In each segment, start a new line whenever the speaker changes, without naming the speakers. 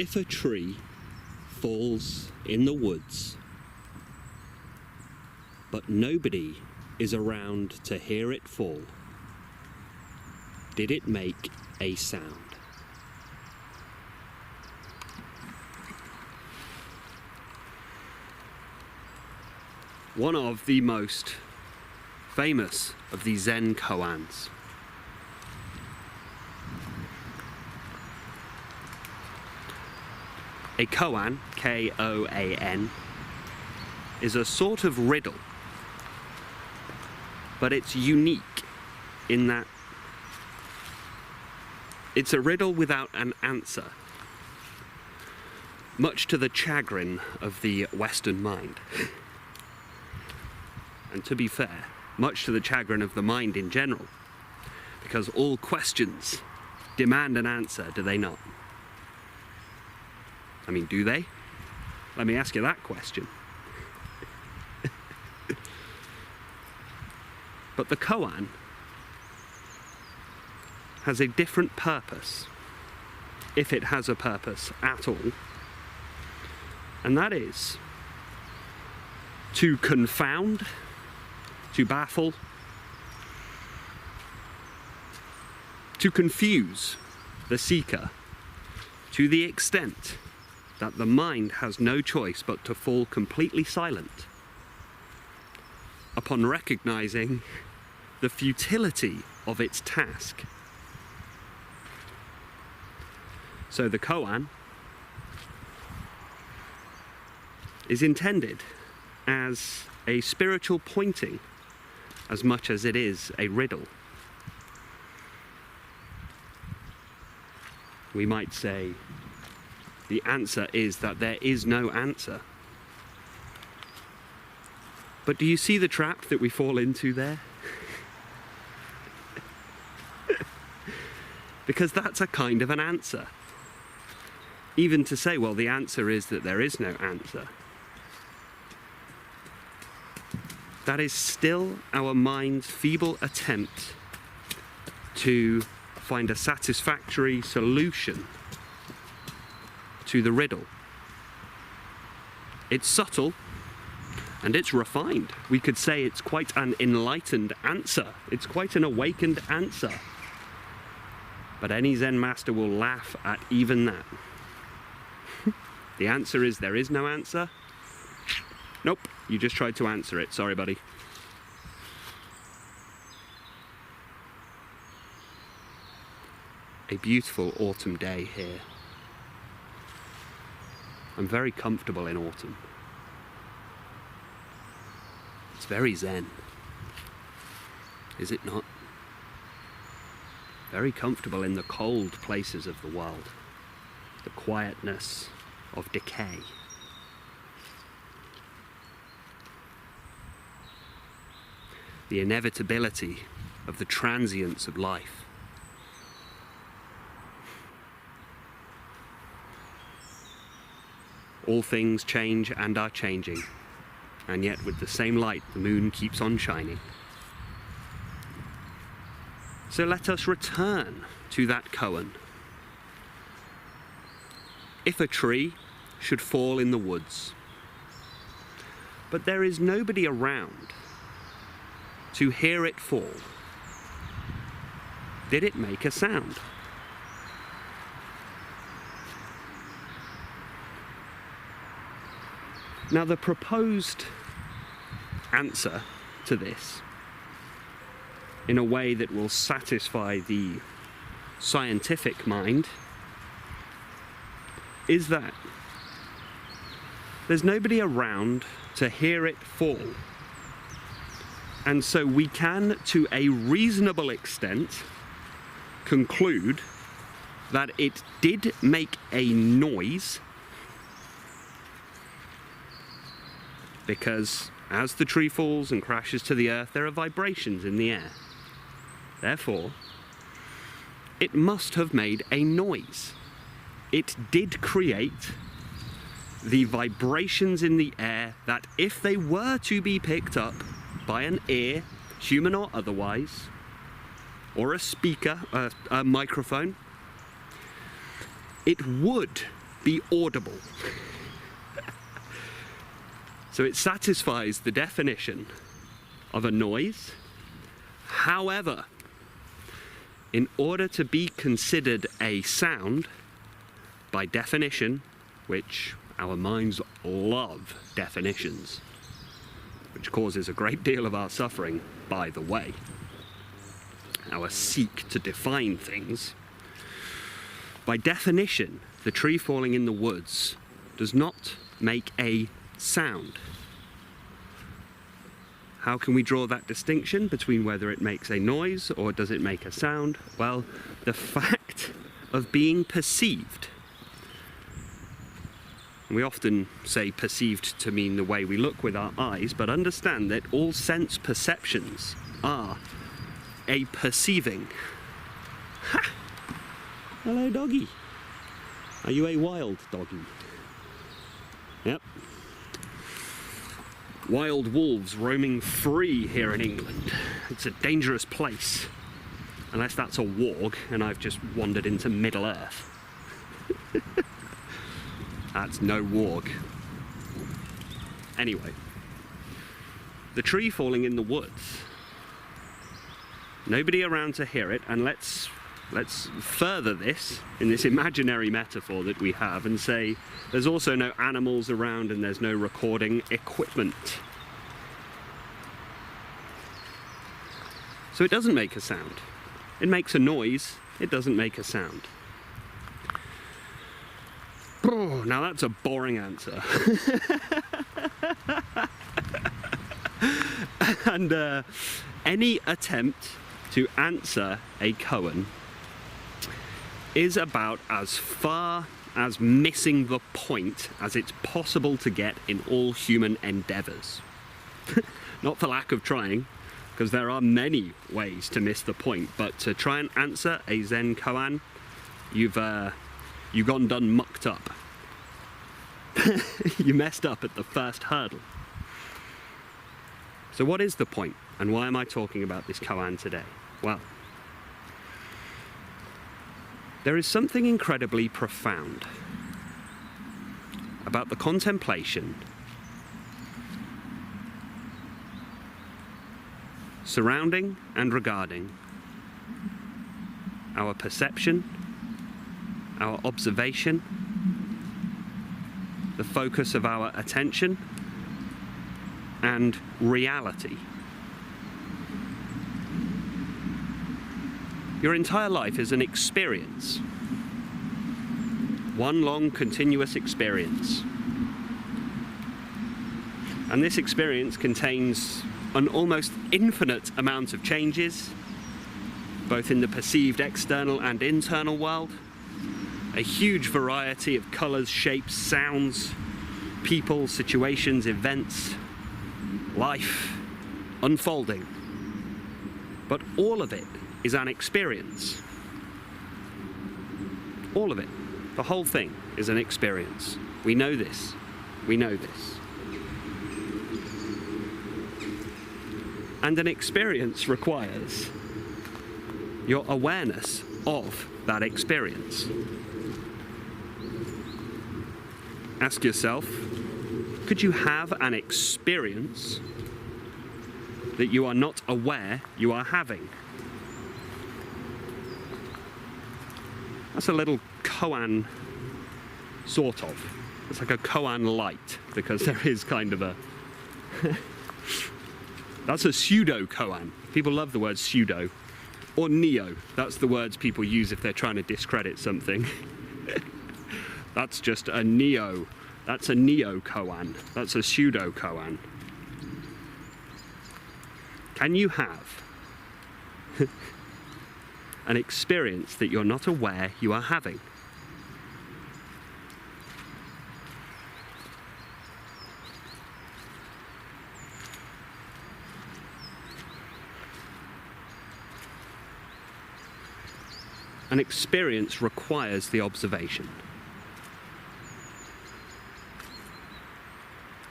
If a tree falls in the woods, but nobody is around to hear it fall, did it make a sound? One of the most famous of the Zen Koans. A koan, K-O-A-N, is a sort of riddle, but it's unique in that it's a riddle without an answer, much to the chagrin of the Western mind. And to be fair, much to the chagrin of the mind in general, because all questions demand an answer, do they not? I mean, do they? Let me ask you that question. But the koan has a different purpose, if it has a purpose at all, and that is to confound, to baffle, to confuse the seeker to the extent that the mind has no choice but to fall completely silent upon recognizing the futility of its task. So the koan is intended as a spiritual pointing as much as it is a riddle. We might say the answer is that there is no answer. But do you see the trap that we fall into there? Because that's a kind of an answer. Even to say, well, the answer is that there is no answer. That is still our mind's feeble attempt to find a satisfactory solution to the riddle. It's subtle and it's refined. We could say it's quite an enlightened answer. It's quite an awakened answer. But any Zen master will laugh at even that. The answer is there is no answer. Nope, you just tried to answer it. Sorry, buddy. A beautiful autumn day here. I'm very comfortable in autumn. It's very Zen. Is it not? Very comfortable in the cold places of the world. The quietness of decay. The inevitability of the transience of life. All things change and are changing, and yet with the same light the moon keeps on shining. So let us return to that koan. If a tree should fall in the woods, but there is nobody around to hear it fall, did it make a sound? Now, the proposed answer to this, in a way that will satisfy the scientific mind, is that there's nobody around to hear it fall. And so we can, to a reasonable extent, conclude that it did make a noise, because as the tree falls and crashes to the earth, there are vibrations in the air. Therefore, it must have made a noise. It did create the vibrations in the air that, if they were to be picked up by an ear, human or otherwise, or a speaker, a microphone, it would be audible. So it satisfies the definition of a noise. However, in order to be considered a sound, by definition, which our minds love definitions, which causes a great deal of our suffering, by the way, our seek to define things, by definition, the tree falling in the woods does not make a sound. How can we draw that distinction between whether it makes a noise or does it make a sound? Well, the fact of being perceived. We often say perceived to mean the way we look with our eyes, but understand that all sense perceptions are a perceiving. Ha! Hello, doggy. Are you a wild doggy? Yep. Wild wolves roaming free here in England. It's a dangerous place. Unless that's a warg and I've just wandered into Middle Earth. That's no warg. Anyway, the tree falling in the woods. Nobody around to hear it, and let's further this in this imaginary metaphor that we have and say there's also no animals around and there's no recording equipment. So it doesn't make a sound. It makes a noise, it doesn't make a sound. Oh, now that's a boring answer. And any attempt to answer a koan is about as far as missing the point as it's possible to get in all human endeavours. Not for lack of trying, because there are many ways to miss the point, but to try and answer a Zen Koan, you've gone done mucked up. You messed up at the first hurdle. So what is the point, and why am I talking about this koan today? Well, there is something incredibly profound about the contemplation surrounding and regarding our perception, our observation, the focus of our attention, and reality. Your entire life is an experience. One long, continuous experience. And this experience contains an almost infinite amount of changes, both in the perceived external and internal world. A huge variety of colours, shapes, sounds, people, situations, events, life, unfolding. But all of it is an experience. All of it. The whole thing is an experience. We know this. We know this. And an experience requires your awareness of that experience. Ask yourself, could you have an experience that you are not aware you are having? That's a little koan, sort of. It's like a koan light, because there is kind of a... That's a pseudo koan. People love the word pseudo. Or neo. That's the words people use if they're trying to discredit something. That's just a neo. That's a neo koan. That's a pseudo koan. Can you have an experience that you're not aware you are having? An experience requires the observation.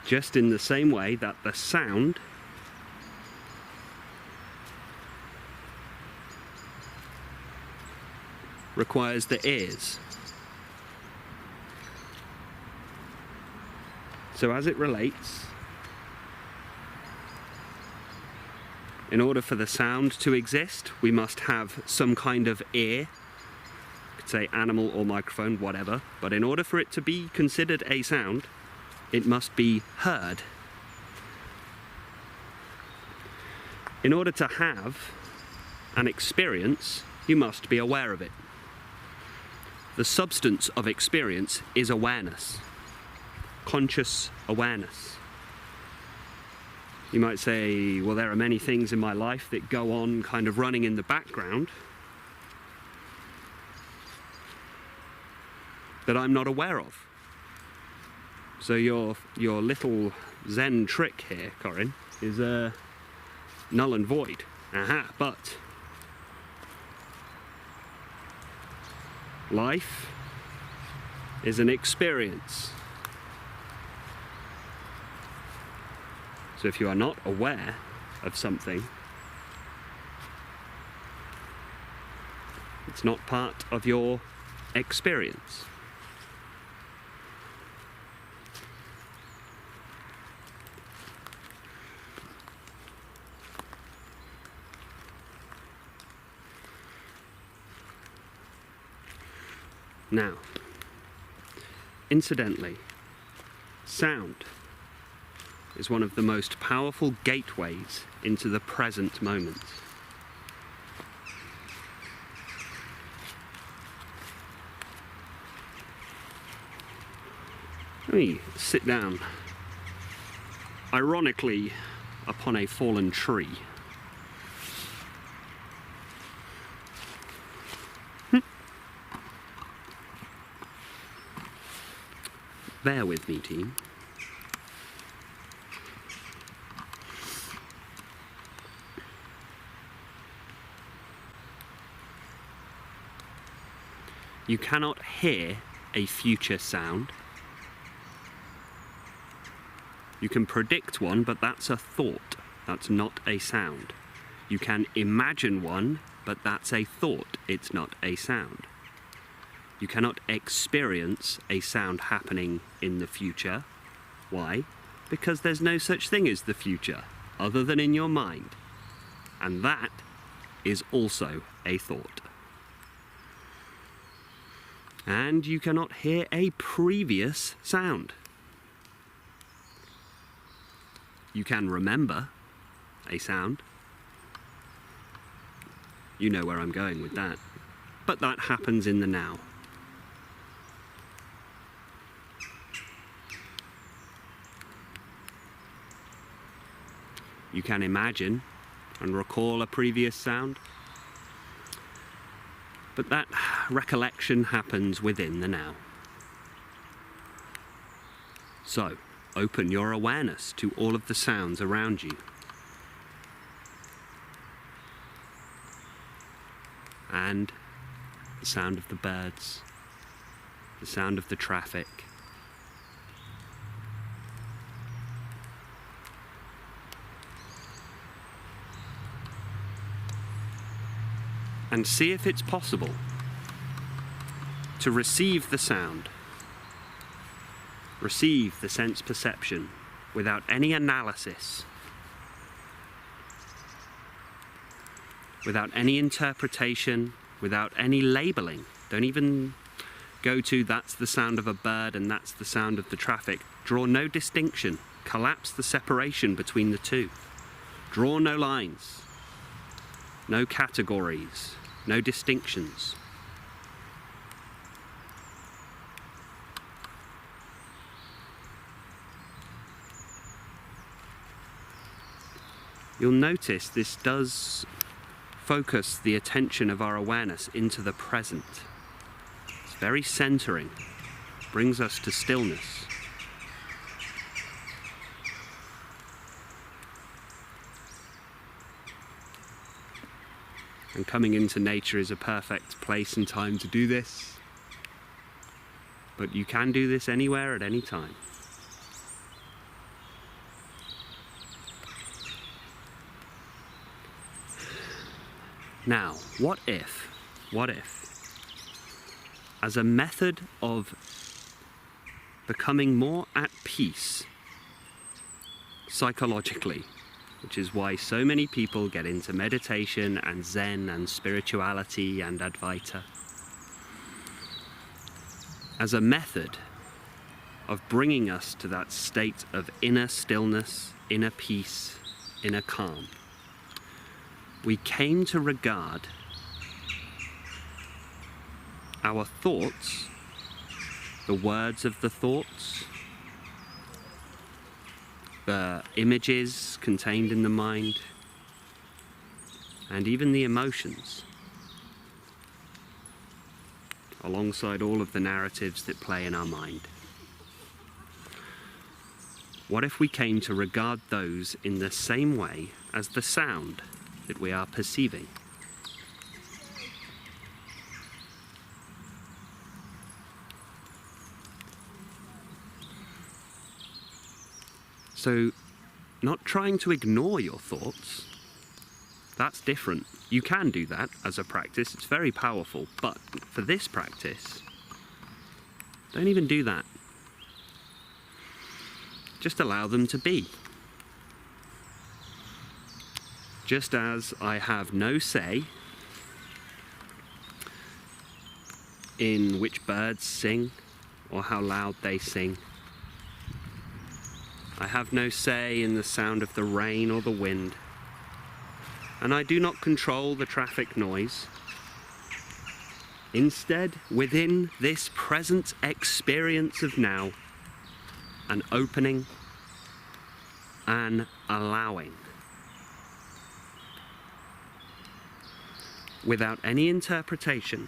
Just in the same way that the sound requires the ears. So as it relates, in order for the sound to exist, we must have some kind of ear. You could say animal or microphone, whatever. But in order for it to be considered a sound, it must be heard. In order to have an experience, you must be aware of it. The substance of experience is awareness, conscious awareness. You might say, well, there are many things in my life that go on kind of running in the background that I'm not aware of. So your little Zen trick here, Corin, is null and void. Aha, but life is an experience. So if you are not aware of something, it's not part of your experience. Now, incidentally, sound is one of the most powerful gateways into the present moment. Let me sit down, ironically, upon a fallen tree. Bear with me, team. You cannot hear a future sound. You can predict one, but that's a thought. That's not a sound. You can imagine one, but that's a thought. It's not a sound. You cannot experience a sound happening in the future. Why? Because there's no such thing as the future, other than in your mind. And that is also a thought. And you cannot hear a previous sound. You can remember a sound. You know where I'm going with that. But that happens in the now. You can imagine and recall a previous sound, but that recollection happens within the now. So, open your awareness to all of the sounds around you. And the sound of the birds, the sound of the traffic, and see if it's possible to receive the sound, receive the sense perception without any analysis, without any interpretation, without any labeling. Don't even go to that's the sound of a bird and that's the sound of the traffic. Draw no distinction. Collapse the separation between the two. Draw no lines, no categories, no distinctions. You'll notice this does focus the attention of our awareness into the present. It's very centering, brings us to stillness. And coming into nature is a perfect place and time to do this. But you can do this anywhere at any time. Now, what if, as a method of becoming more at peace psychologically, which is why so many people get into meditation and Zen and spirituality and Advaita, as a method of bringing us to that state of inner stillness, inner peace, inner calm. We came to regard our thoughts, the words of the thoughts, the images contained in the mind, and even the emotions, alongside all of the narratives that play in our mind. What if we came to regard those in the same way as the sound that we are perceiving? So, not trying to ignore your thoughts, that's different. You can do that as a practice, it's very powerful, but for this practice, don't even do that. Just allow them to be. Just as I have no say in which birds sing or how loud they sing, I have no say in the sound of the rain or the wind, and I do not control the traffic noise. Instead, within this present experience of now, an opening, an allowing, without any interpretation.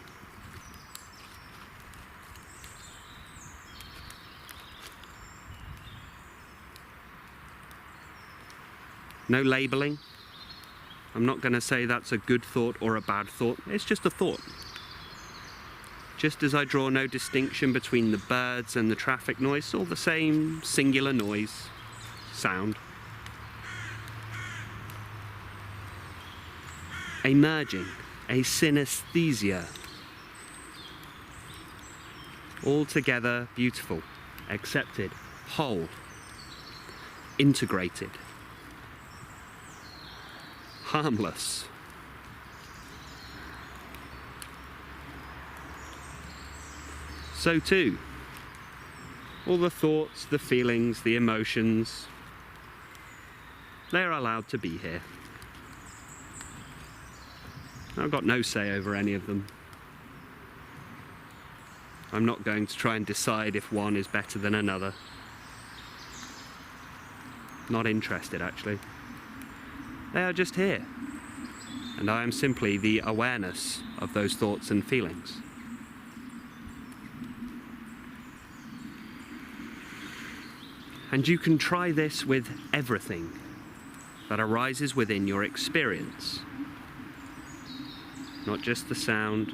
No labeling. I'm not going to say that's a good thought or a bad thought. It's just a thought. Just as I draw no distinction between the birds and the traffic noise, it's all the same singular noise, sound. A merging, a synesthesia. All together, beautiful, accepted, whole, integrated. Harmless. So too, all the thoughts, the feelings, the emotions, they're allowed to be here. I've got no say over any of them. I'm not going to try and decide if one is better than another. Not interested, actually. They are just here, and I am simply the awareness of those thoughts and feelings. And you can try this with everything that arises within your experience. Not just the sound,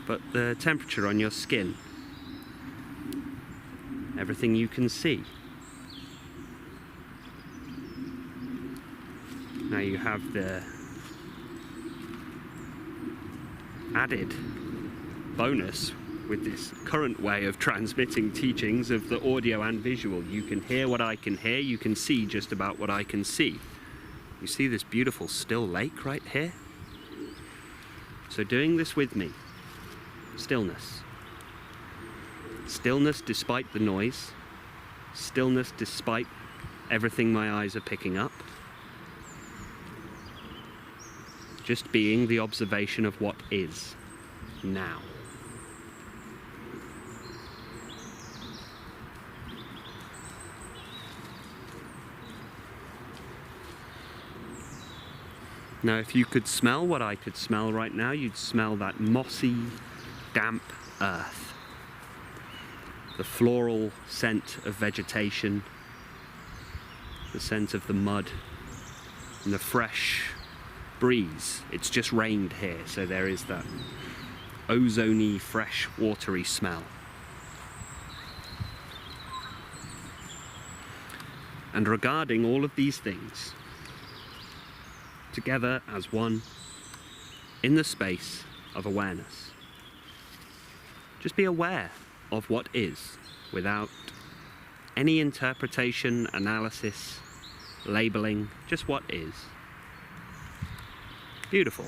but the temperature on your skin. Everything you can see. Now you have the added bonus with this current way of transmitting teachings of the audio and visual. You can hear what I can hear, you can see just about what I can see. You see this beautiful still lake right here? So doing this with me, stillness. Stillness despite the noise, stillness despite everything my eyes are picking up. Just being the observation of what is now. Now, if you could smell what I could smell right now, you'd smell that mossy, damp earth. The floral scent of vegetation, the scent of the mud, and the fresh breeze. It's just rained here, so there is that ozony, fresh, watery smell. And regarding all of these things together as one in the space of awareness. Just be aware of what is without any interpretation, analysis, labeling, just what is. Beautiful.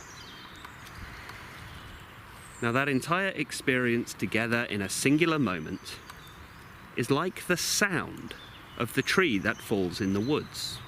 Now that entire experience together in a singular moment is like the sound of the tree that falls in the woods.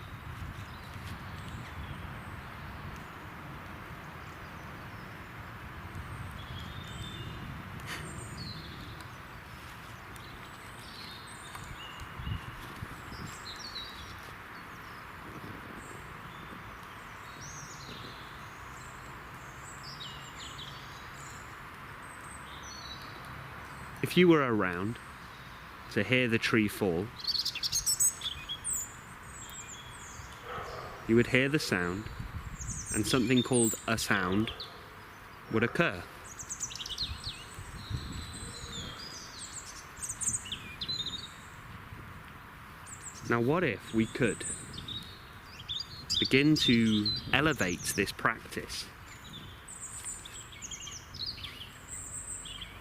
If you were around to hear the tree fall, you would hear the sound, and something called a sound would occur. Now, what if we could begin to elevate this practice?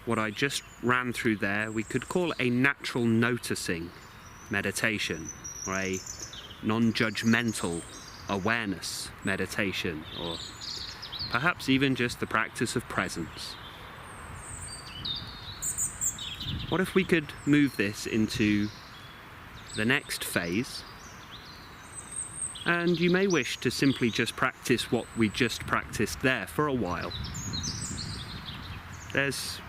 What I just ran through there, we could call a natural noticing meditation, or a non-judgmental awareness meditation, or perhaps even just the practice of presence. What if we could move this into the next phase? And you may wish to simply just practice what we just practiced there for a while. There's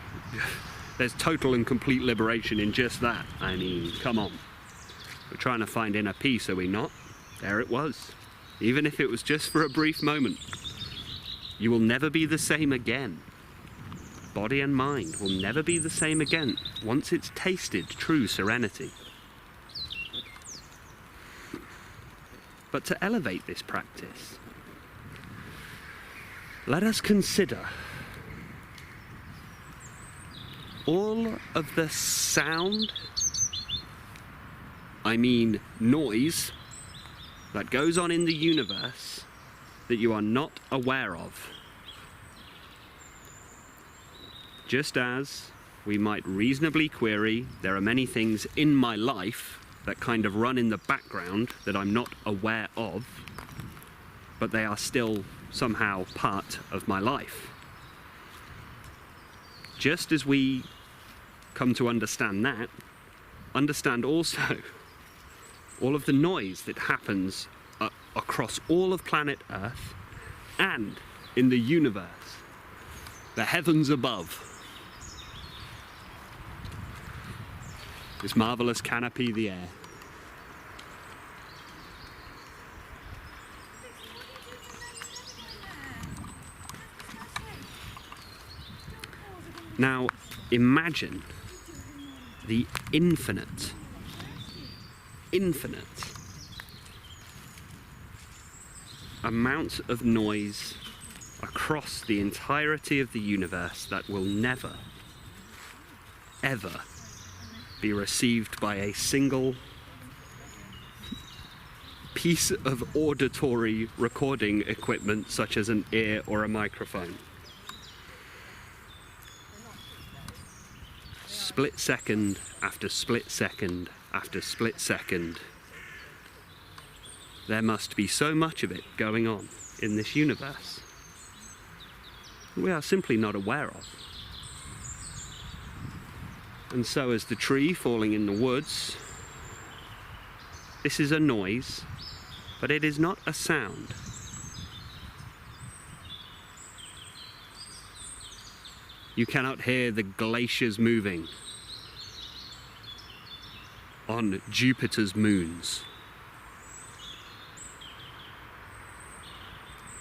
total and complete liberation in just that. I mean, come on. We're trying to find inner peace, are we not? There it was. Even if it was just for a brief moment. You will never be the same again. Body and mind will never be the same again once it's tasted true serenity. But to elevate this practice, let us consider all of the sound, I mean noise, that goes on in the universe that you are not aware of. Just as we might reasonably query, there are many things in my life that kind of run in the background that I'm not aware of, but they are still somehow part of my life. Just as we come to understand that, understand also all of the noise that happens across all of planet Earth and in the universe, the heavens above. This marvelous canopy, the air. Now, imagine the infinite amount of noise across the entirety of the universe that will never, ever be received by a single piece of auditory recording equipment such as an ear or a microphone. Split second after split second after split second, there must be so much of it going on in this universe we are simply not aware of. And so as the tree falling in the woods, this is a noise, but it is not a sound. You cannot hear the glaciers moving on Jupiter's moons.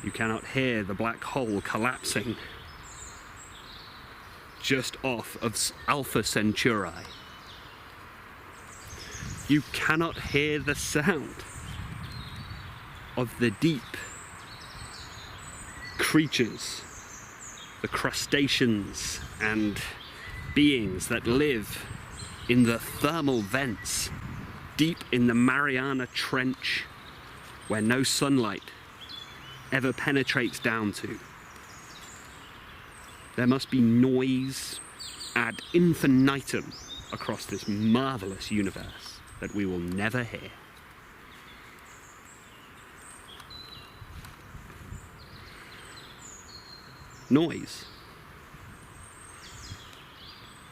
You cannot hear the black hole collapsing just off of Alpha Centauri. You cannot hear the sound of the deep creatures, the crustaceans and beings that live in the thermal vents deep in the Mariana Trench where no sunlight ever penetrates down to. There must be noise ad infinitum across this marvelous universe that we will never hear. noise,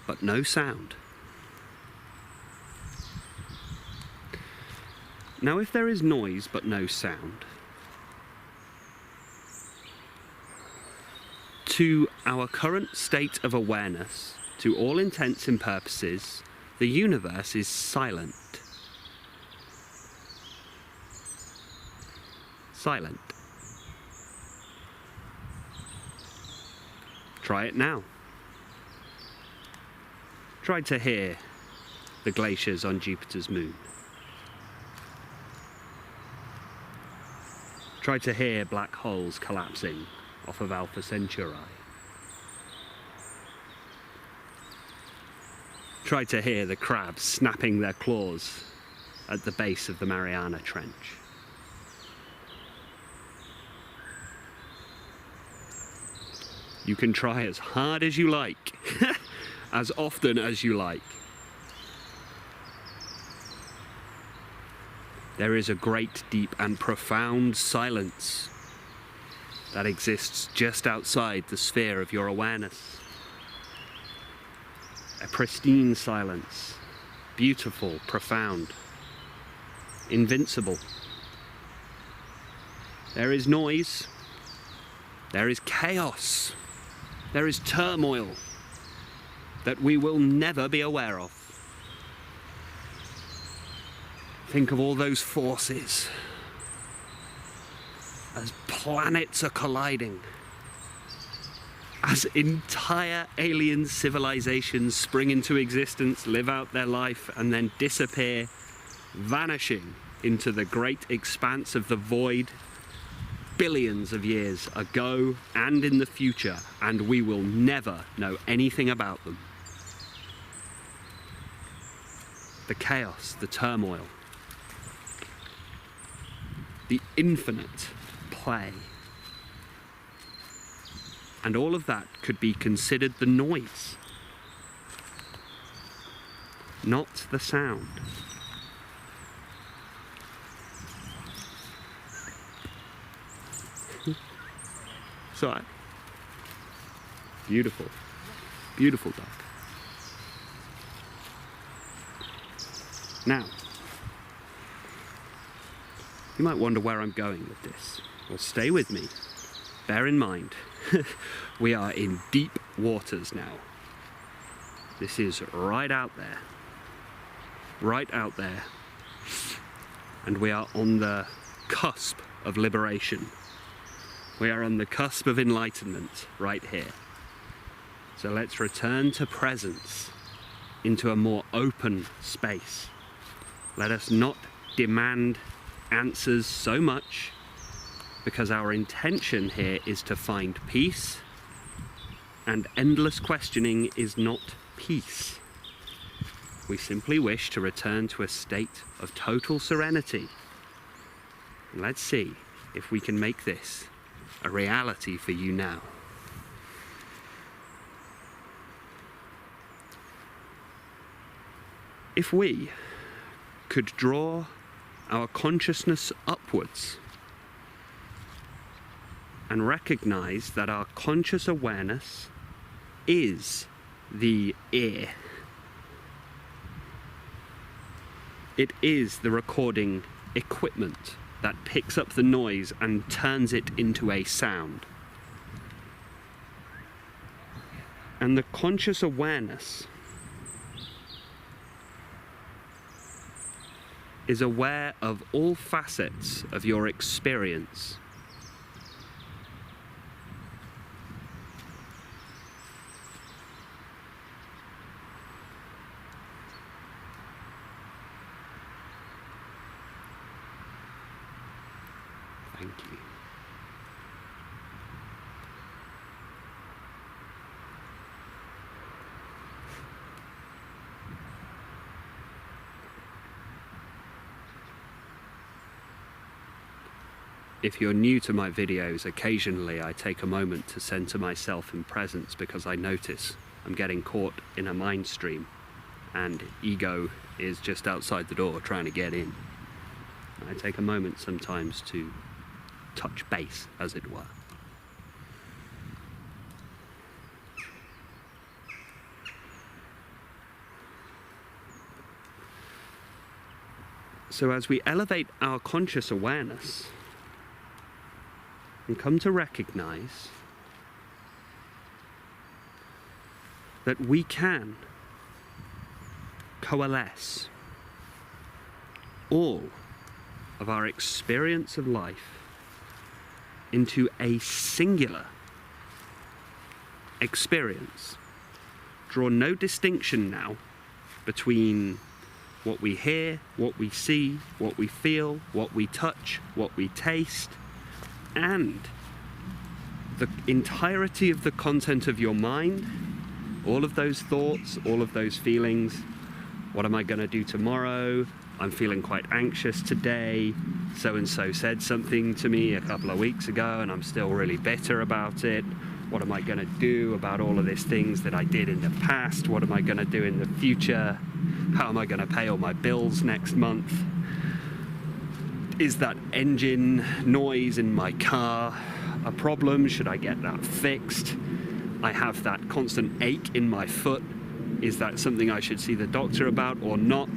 but no sound. Now, if there is noise but no sound, to our current state of awareness, to all intents and purposes, the universe is silent. Silent. Try it now. Try to hear the glaciers on Jupiter's moon. Try to hear black holes collapsing off of Alpha Centauri. Try to hear the crabs snapping their claws at the base of the Mariana Trench. You can try as hard as you like, as often as you like. There is a great, deep and profound silence that exists just outside the sphere of your awareness. A pristine silence, beautiful, profound, invincible. There is noise, there is chaos, there is turmoil that we will never be aware of. Think of all those forces as planets are colliding, as entire alien civilizations spring into existence, live out their life, and then disappear, vanishing into the great expanse of the void billions of years ago and in the future, and we will never know anything about them. The chaos, the turmoil, the infinite play. And all of that could be considered the noise, not the sound. So, beautiful, beautiful duck. Now, you might wonder where I'm going with this. Well, stay with me. Bear in mind, we are in deep waters now. This is right out there. Right out there. And we are on the cusp of liberation. We are on the cusp of enlightenment right here. So let's return to presence, into a more open space. Let us not demand answers so much, because our intention here is to find peace, and endless questioning is not peace. We simply wish to return to a state of total serenity. Let's see if we can make this a reality for you now. If we could draw our consciousness upwards and recognize that our conscious awareness is the ear. It is the recording equipment that picks up the noise and turns it into a sound. And the conscious awareness is aware of all facets of your experience. Thank you. If you're new to my videos, occasionally I take a moment to center myself in presence because I notice I'm getting caught in a mind stream and ego is just outside the door trying to get in. I take a moment sometimes to touch base, as it were. So as we elevate our conscious awareness and come to recognize that we can coalesce all of our experience of life into a singular experience. Draw no distinction now between what we hear, what we see, what we feel, what we touch, what we taste, and the entirety of the content of your mind, all of those thoughts, all of those feelings. What am I going to do tomorrow? I'm feeling quite anxious today. So-and-so said something to me a couple of weeks ago and I'm still really bitter about it. What am I going to do about all of these things that I did in the past? What am I going to do in the future? How am I going to pay all my bills next month? Is that engine noise in my car a problem? Should I get that fixed? I have that constant ache in my foot. Is that something I should see the doctor about or not?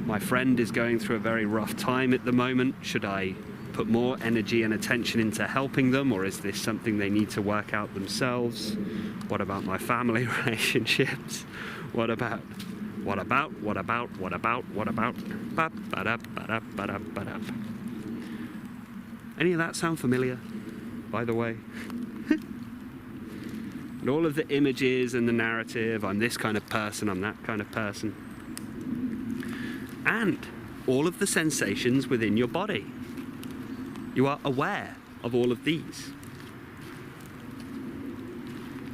My friend is going through a very rough time at the moment. Should I put more energy and attention into helping them, or is this something they need to work out themselves? What about my family relationships? What about? Any of that sound familiar, by the way? And all of the images and the narrative, I'm this kind of person, I'm that kind of person. And all of the sensations within your body. You are aware of all of these.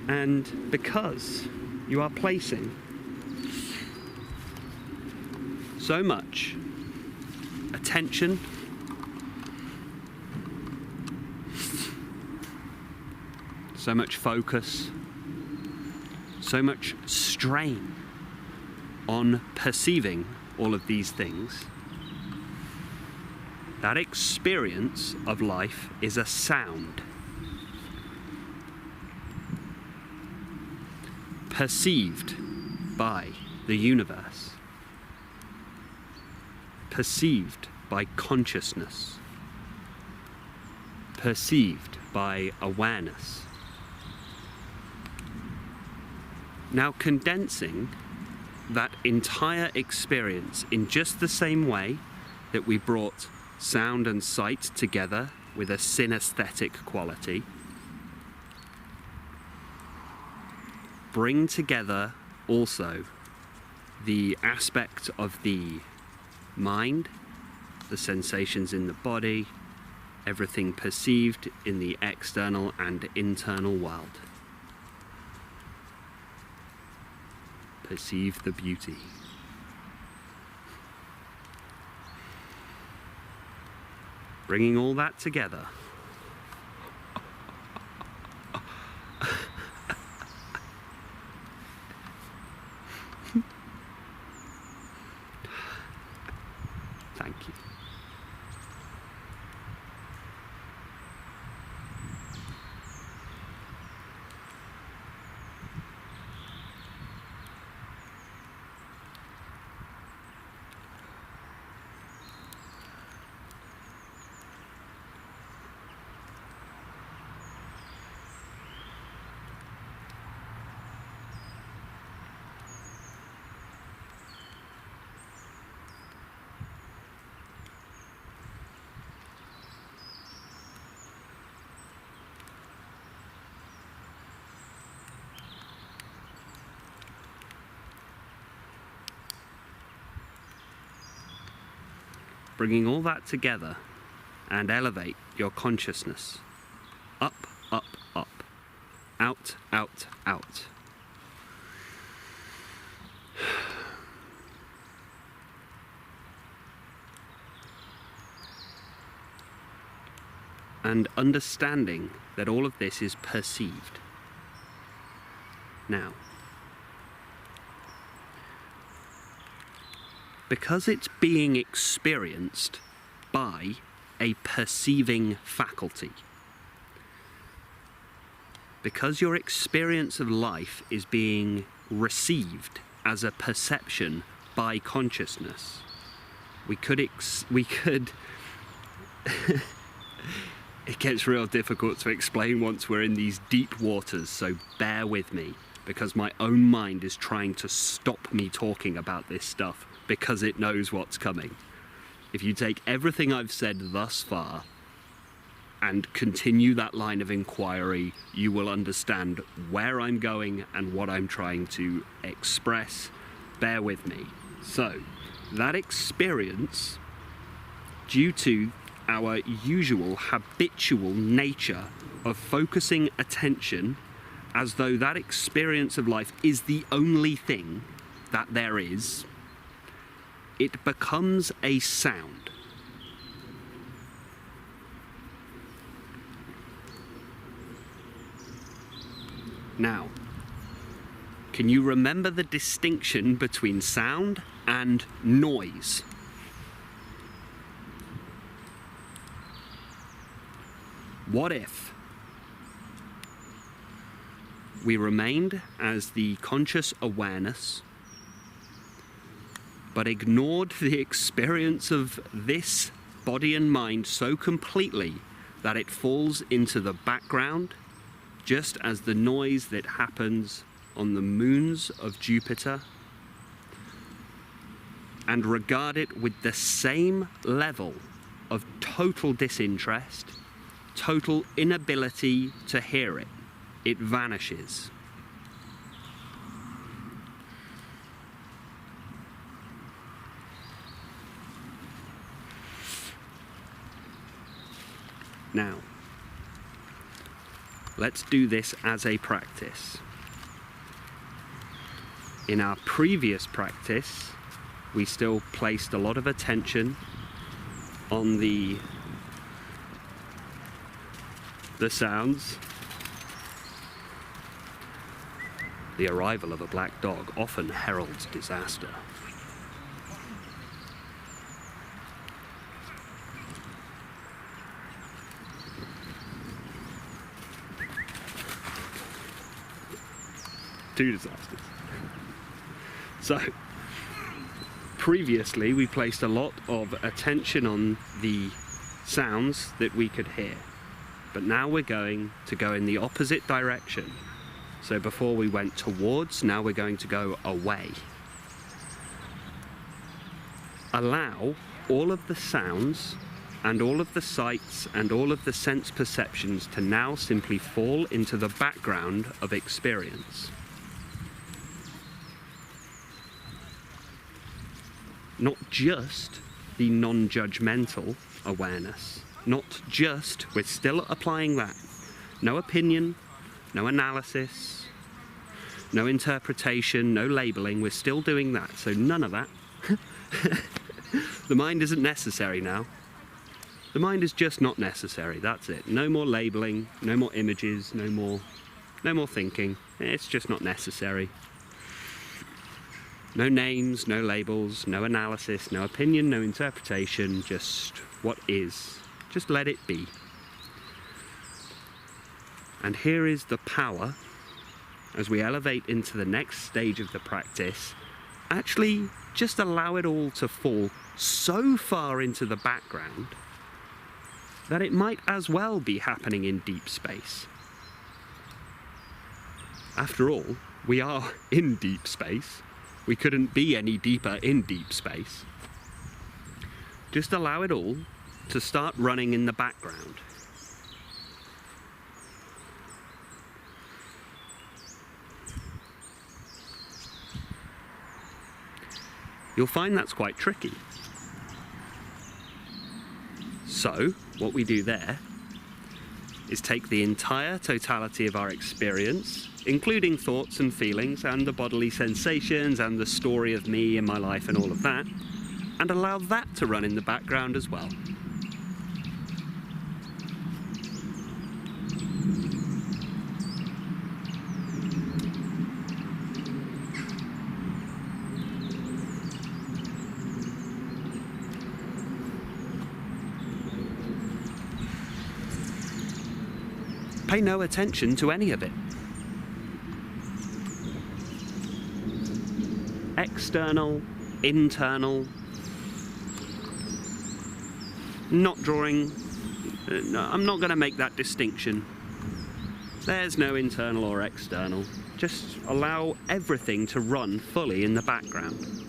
And because you are placing so much attention, so much focus, so much strain on perceiving all of these things, that experience of life is a sound. Perceived by the universe. Perceived by consciousness. Perceived by awareness. Now condensing that entire experience in just the same way that we brought sound and sight together with a synesthetic quality, bring together also the aspect of the mind, the sensations in the body, everything perceived in the external and internal world. Perceive the beauty. Bringing all that together. Thank you. Bringing all that together and elevate your consciousness. Up, up, up. Out, out, out. And understanding that all of this is perceived. Now, because it's being experienced by a perceiving faculty, because your experience of life is being received as a perception by consciousness, We could it gets real difficult to explain once we're in these deep waters, so bear with me, because my own mind is trying to stop me talking about this stuff because it knows what's coming. If you take everything I've said thus far and continue that line of inquiry, you will understand where I'm going and what I'm trying to express. Bear with me. So, that experience, due to our usual habitual nature of focusing attention as though that experience of life is the only thing that there is, it becomes a sound. Now, can you remember the distinction between sound and noise? What if we remained as the conscious awareness, but ignored the experience of this body and mind so completely that it falls into the background, just as the noise that happens on the moons of Jupiter, and regard it with the same level of total disinterest, total inability to hear it? It vanishes. Now, let's do this as a practice. In our previous practice, we still placed a lot of attention on the sounds. The arrival of a black dog often heralds disaster. Two disasters. So, previously we placed a lot of attention on the sounds that we could hear, but now we're going to go in the opposite direction. So before we went towards, now we're going to go away. Allow all of the sounds and all of the sights and all of the sense perceptions to now simply fall into the background of experience. Not just the non-judgmental awareness, not just, we're still applying that. No opinion, no analysis, no interpretation, no labeling, we're still doing that, so none of that. The mind isn't necessary now. The mind is just not necessary, that's it. No more labeling, no more images, no more thinking. It's just not necessary. No names, no labels, no analysis, no opinion, no interpretation, just what is. Just let it be. And here is the power, as we elevate into the next stage of the practice, actually just allow it all to fall so far into the background that it might as well be happening in deep space. After all, we are in deep space. We couldn't be any deeper in deep space. Just allow it all to start running in the background. You'll find that's quite tricky. So, what we do there is take the entire totality of our experience, including thoughts and feelings and the bodily sensations and the story of me and my life and all of that, and allow that to run in the background as well. Pay no attention to any of it. External, internal, Not drawing, no, I'm not going to make that distinction. There's no internal or external. Just allow everything to run fully in the background.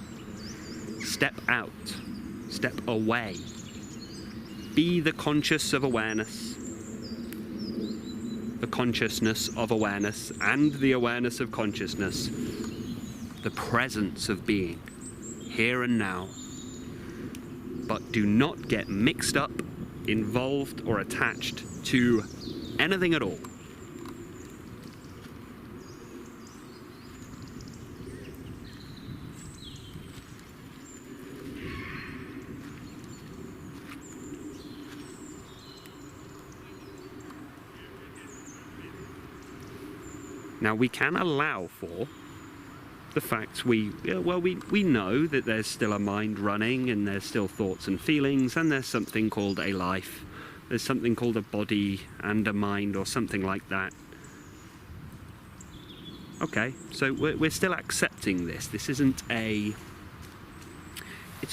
Step out, step away. Be the conscious of awareness, the consciousness of awareness, and the awareness of consciousness, the presence of being, here and now. But do not get mixed up, involved, or attached to anything at all. Now we can allow for the fact we know that there's still a mind running, and there's still thoughts and feelings, and there's something called a life. There's something called a body and a mind, or something like that. Okay, so we're still accepting this. This isn't it's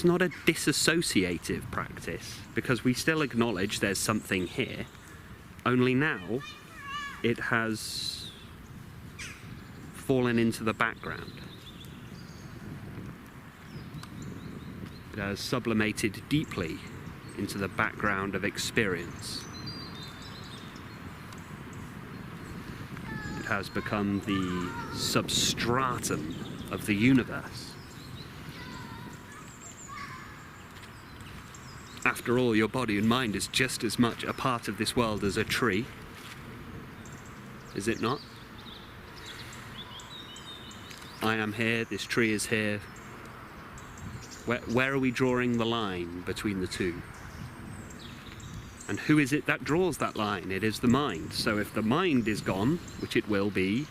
not a disassociative practice, because we still acknowledge there's something here, only now it has fallen into the background. It has sublimated deeply into the background of experience. It has become the substratum of the universe. After all, your body and mind is just as much a part of this world as a tree, is it not? I am here, this tree is here. Where are we drawing the line between the two? And who is it that draws that line? It is the mind. So if the mind is gone, which it will be,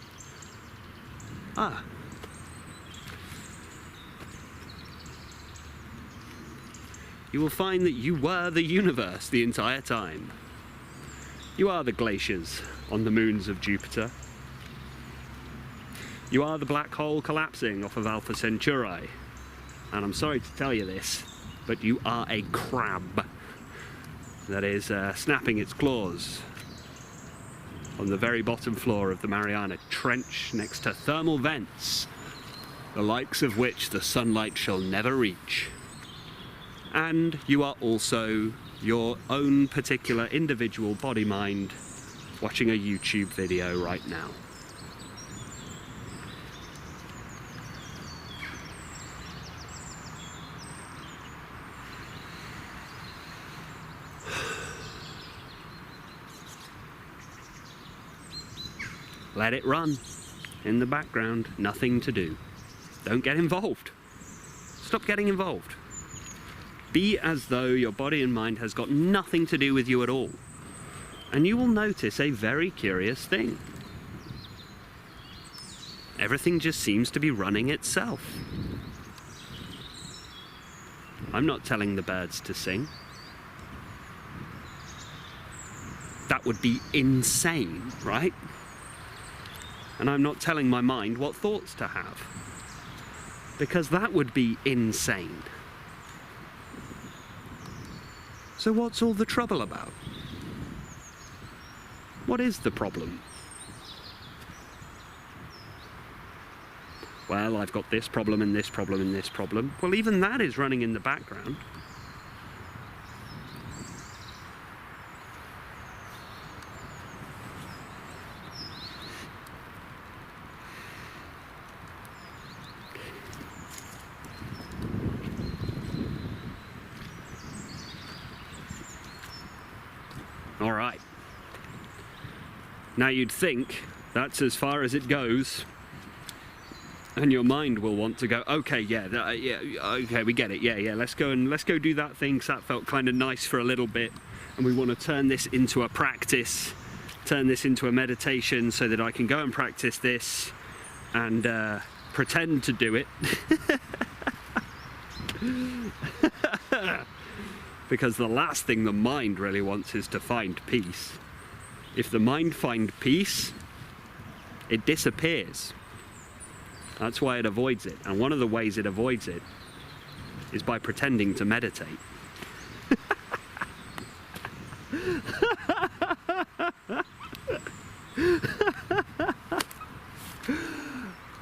you will find that you were the universe the entire time. You are the glaciers on the moons of Jupiter. You are the black hole collapsing off of Alpha Centauri. And I'm sorry to tell you this, but you are a crab that is snapping its claws on the very bottom floor of the Mariana Trench next to thermal vents, the likes of which the sunlight shall never reach. And you are also your own particular individual body-mind watching a YouTube video right now. Let it run in the background, nothing to do. Don't get involved. Stop getting involved. Be as though your body and mind has got nothing to do with you at all. And you will notice a very curious thing. Everything just seems to be running itself. I'm not telling the birds to sing. That would be insane, right? And I'm not telling my mind what thoughts to have, because that would be insane. So what's all the trouble about? What is the problem? Well, I've got this problem and this problem and this problem. Well, even that is running in the background. All right. Now you'd think that's as far as it goes, and your mind will want to go, okay, okay, we get it, let's go do that thing, 'cause that felt kind of nice for a little bit, and we want to turn this into a practice, turn this into a meditation, so that I can go and practice this and pretend to do it. Because the last thing the mind really wants is to find peace. If the mind finds peace, it disappears. That's why it avoids it. And one of the ways it avoids it is by pretending to meditate.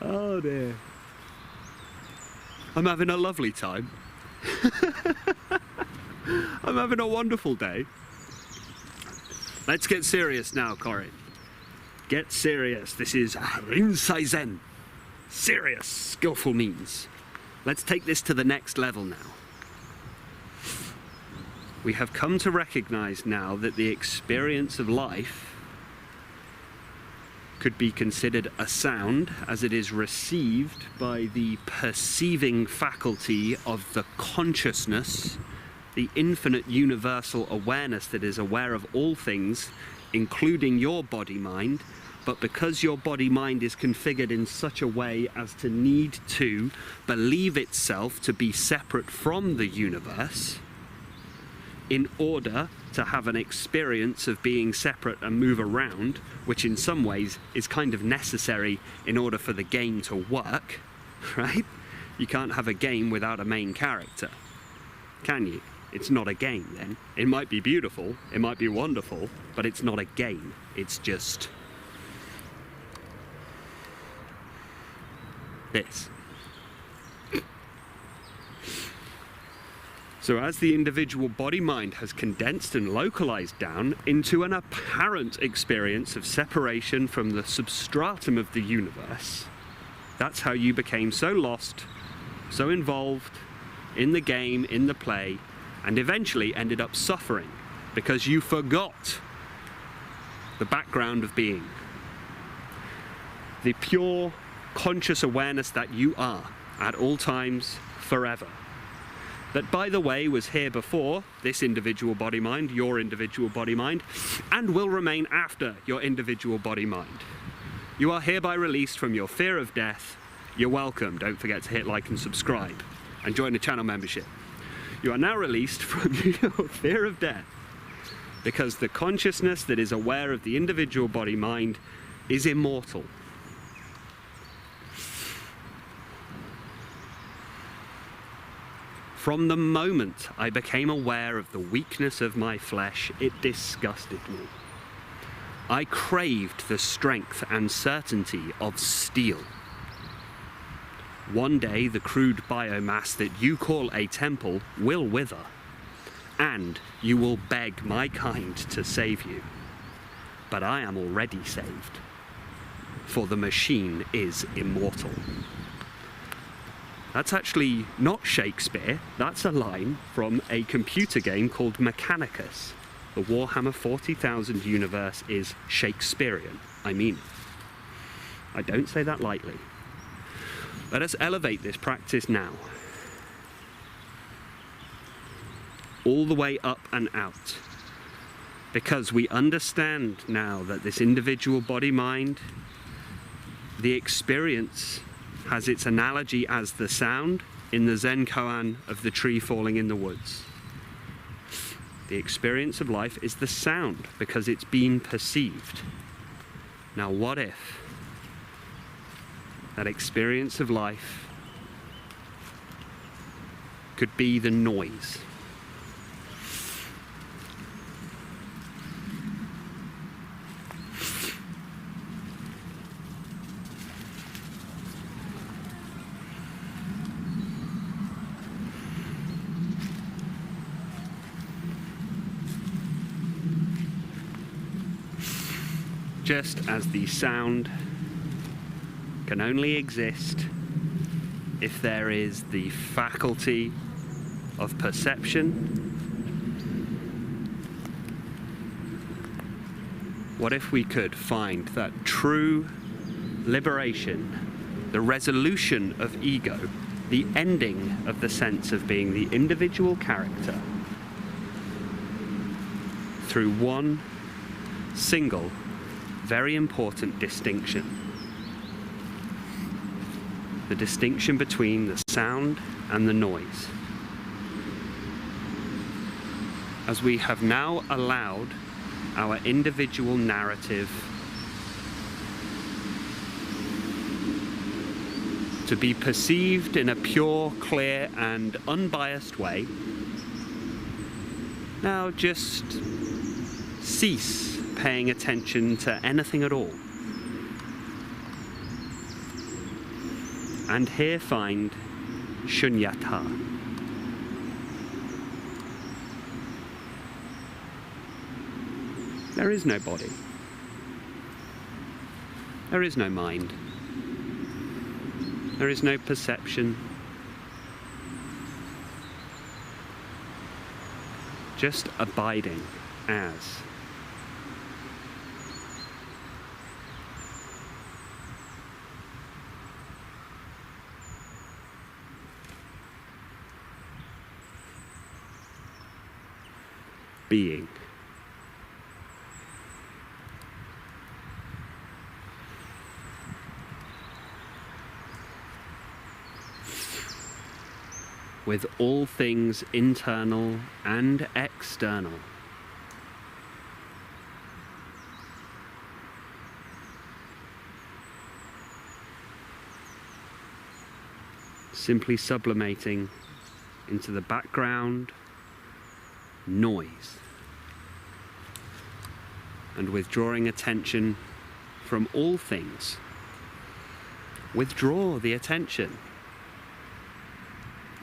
Oh dear. I'm having a lovely time. I'm having a wonderful day. Let's get serious now, Koan. Get serious. This is Rinzai Zen. Serious, skillful means. Let's take this to the next level now. We have come to recognize now that the experience of life could be considered a sound as it is received by the perceiving faculty of the consciousness, the infinite universal awareness that is aware of all things, including your body-mind, but because your body-mind is configured in such a way as to need to believe itself to be separate from the universe, in order to have an experience of being separate and move around, which in some ways is kind of necessary in order for the game to work, right? You can't have a game without a main character, can you? It's not a game then. It might be beautiful, it might be wonderful, but it's not a game. It's just this. So as the individual body-mind has condensed and localized down into an apparent experience of separation from the substratum of the universe, that's how you became so lost, so involved in the game, in the play, and eventually ended up suffering because you forgot the background of being. The pure conscious awareness that you are at all times, forever. That, by the way, was here before this individual body-mind, your individual body-mind, and will remain after your individual body-mind. You are hereby released from your fear of death. You're welcome. Don't forget to hit like and subscribe and join the channel membership. You are now released from your fear of death because the consciousness that is aware of the individual body-mind is immortal. From the moment I became aware of the weakness of my flesh, it disgusted me. I craved the strength and certainty of steel. One day the crude biomass that you call a temple will wither, and you will beg my kind to save you. But I am already saved, for the machine is immortal. That's actually not Shakespeare, that's a line from a computer game called Mechanicus. The Warhammer 40,000 universe is Shakespearean, I mean it. I don't say that lightly. Let us elevate this practice now. All the way up and out. Because we understand now that this individual body-mind, the experience has its analogy as the sound in the Zen Koan of the tree falling in the woods. The experience of life is the sound because it's been perceived. Now what if that experience of life could be the noise? Just as the sound can only exist if there is the faculty of perception, what if we could find that true liberation, the resolution of ego, the ending of the sense of being the individual character through one single very important distinction. The distinction between the sound and the noise. As we have now allowed our individual narrative to be perceived in a pure, clear and unbiased way, now just Cease paying attention to anything at all. And here find shunyata. There is no body. There is no mind. There is no perception. Just abiding as. Being. With all things internal and external. Simply sublimating into the background noise and withdrawing attention from all things. Withdraw the attention.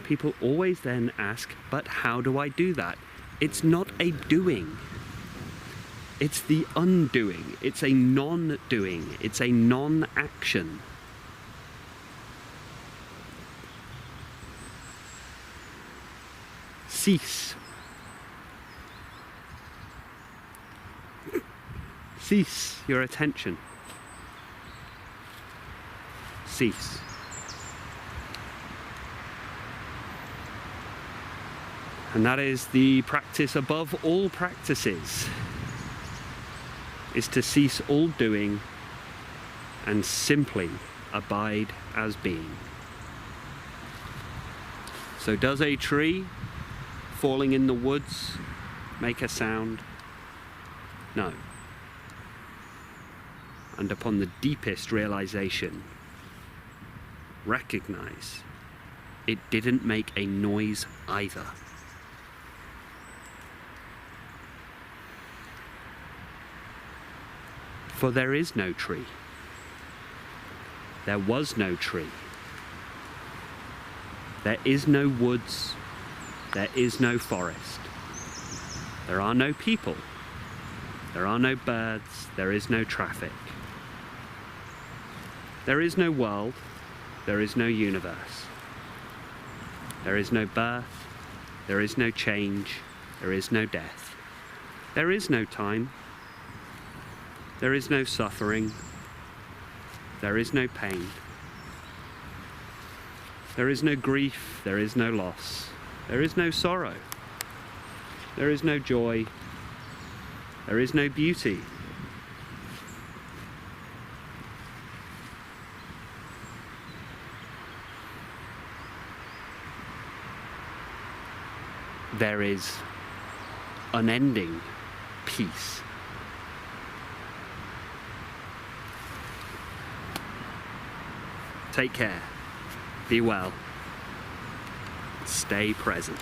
People always then ask, but how do I do that? It's not a doing. It's the undoing. It's a non-doing. It's a non-action. Cease. Cease your attention. Cease. And that is the practice above all practices, is to cease all doing and simply abide as being. So does a tree falling in the woods make a sound? No. And upon the deepest realization, recognize it didn't make a noise either. For there is no tree. There was no tree. There is no woods. There is no forest. There are no people. There are no birds. There is no traffic. There is no world. There is no universe. There is no birth. There is no change. There is no death. There is no time. There is no suffering. There is no pain. There is no grief. There is no loss. There is no sorrow. There is no joy. There is no beauty. There is unending peace. Take care. Be well. Stay present.